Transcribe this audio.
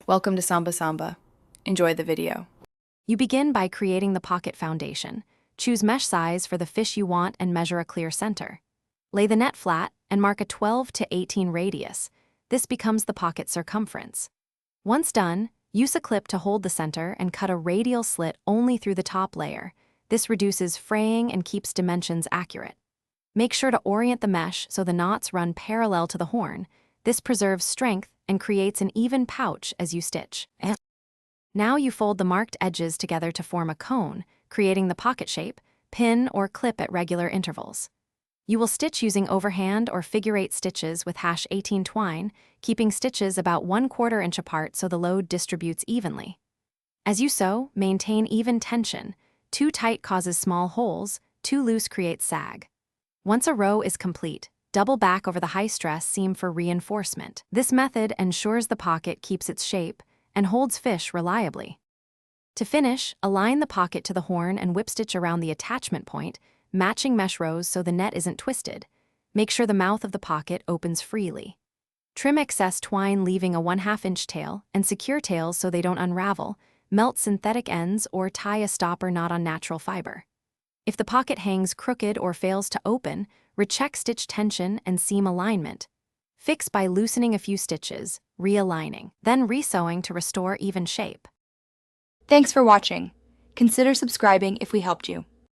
Welcome to Samba Samba. Enjoy the video. You begin by creating the pocket foundation. Choose mesh size for the fish you want and measure a clear center. Lay the net flat and mark a 12 to 18 radius. This becomes the pocket circumference. Once done, use a clip to hold the center and cut a radial slit only through the top layer. This reduces fraying and keeps dimensions accurate. Make sure to orient the mesh so the knots run parallel to the horn. This preserves strength and creates an even pouch as you stitch. Now you fold the marked edges together to form a cone, creating the pocket shape, pin or clip at regular intervals. You will stitch using overhand or figure-8 stitches with #18 twine, keeping stitches about 1/4 inch apart so the load distributes evenly. As you sew, maintain even tension. Too tight causes small holes, too loose creates sag. Once a row is complete, double back over the high-stress seam for reinforcement. This method ensures the pocket keeps its shape and holds fish reliably. To finish, align the pocket to the horn and whip stitch around the attachment point, matching mesh rows so the net isn't twisted. Make sure the mouth of the pocket opens freely. Trim excess twine, leaving a 1/2 inch tail, and secure tails so they don't unravel. Melt synthetic ends or tie a stopper knot on natural fiber. If the pocket hangs crooked or fails to open, recheck stitch tension and seam alignment. Fix by loosening a few stitches, realigning, then resewing to restore even shape. Thanks for watching. Consider subscribing if we helped you.